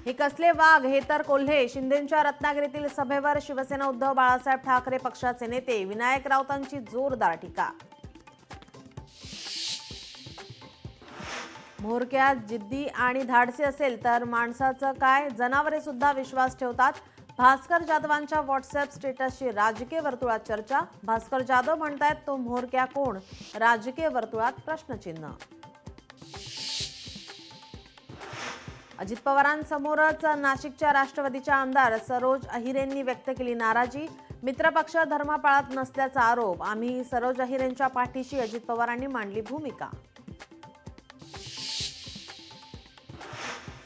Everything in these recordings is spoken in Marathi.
हे कसले वाघ, हे तर कोल्हे. शिंदेंच्या रत्नागिरीतील सभेवर शिवसेना उद्धव बाळासाहेब ठाकरे पक्षाचे नेते विनायक राऊतांची जोरदार टीका. म्होरक्यात जिद्दी आणि धाडसी असेल तर माणसाचं काय, जनावरे सुद्धा विश्वास ठेवतात. भास्कर जाधवांच्या व्हॉट्सअप स्टेटसची राजकीय वर्तुळात चर्चा. भास्कर जाधव म्हणतायत तो म्होरक्या कोण, राजकीय वर्तुळात प्रश्नचिन्ह. अजित पवारांसमोरच नाशिकच्या राष्ट्रवादीच्या आमदार सरोज अहिरेंनी व्यक्त केली नाराजी. मित्रपक्ष धर्म पाळत नसल्याचा आरोप. आम्ही सरोज अहिरेंच्या पाठीशी, अजित पवारांनी मांडली भूमिका.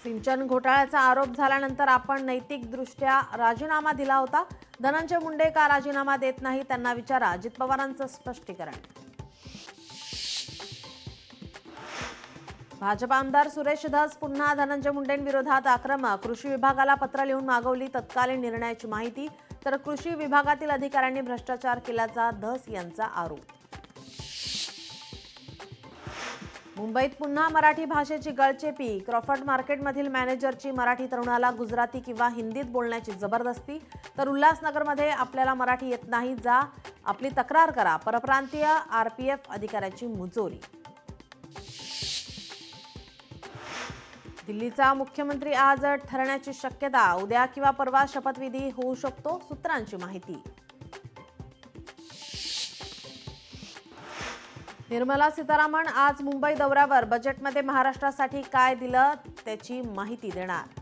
सिंचन घोटाळ्याचा आरोप झाल्यानंतर आपण नैतिकदृष्ट्या राजीनामा दिला होता. धनंजय मुंडे का राजीनामा देत नाही त्यांना विचारा, अजित पवारांचं स्पष्टीकरण. भाजप आमदार सुरेश धस पुन्हा धनंजय मुंडेंविरोधात आक्रमक. कृषी विभागाला पत्र लिहून मागवली तत्कालीन निर्णयाची माहिती, तर कृषी विभागातील अधिकाऱ्यांनी भ्रष्टाचार केल्याचा धस यांचा आरोप. मुंबईत पुन्हा मराठी भाषेची गळचेपी. क्रॉफर्ड मार्केटमधील मॅनेजरची मराठी तरुणाला गुजराती किंवा हिंदीत बोलण्याची जबरदस्ती. तर उल्हासनगरमध्ये आपल्याला मराठी येत नाही, जा आपली तक्रार करा. परप्रांतीय आरपीएफ अधिकाऱ्याची मुजोरी. दिल्लीचा मुख्यमंत्री आज ठरण्याची शक्यता. उद्या किंवा परवा शपथविधी होऊ शकतो, सूत्रांची माहिती. निर्मला सीतारामन आज मुंबई दौऱ्यावर. बजेटमध्ये महाराष्ट्रासाठी काय दिलं त्याची माहिती देणार.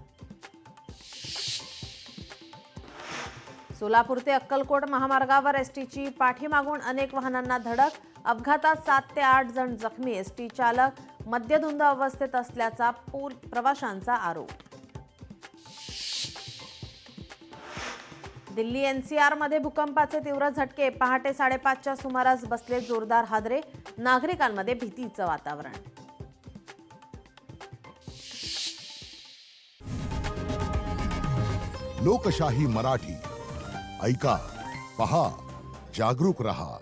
सोलापूर ते अक्कलकोट महामार्गावर एसटीची पाठीमागून अनेक वाहनांना धडक. अपघातात 7 ते 8 जण जखमी. एसटी चालक मद्यधुंद अवस्थेत असल्याचा प्रवाशांचा आरोप. दिल्ली एनसीआर मध्ये भूकंपाचे तीव्र झटके. पहाटे 5:30च्या सुमारास बसले जोरदार हादरे. नागरिकांमध्ये भीतीचं वातावरण. लोकशाही मराठी ऐका, पहा, जागरूक रहा.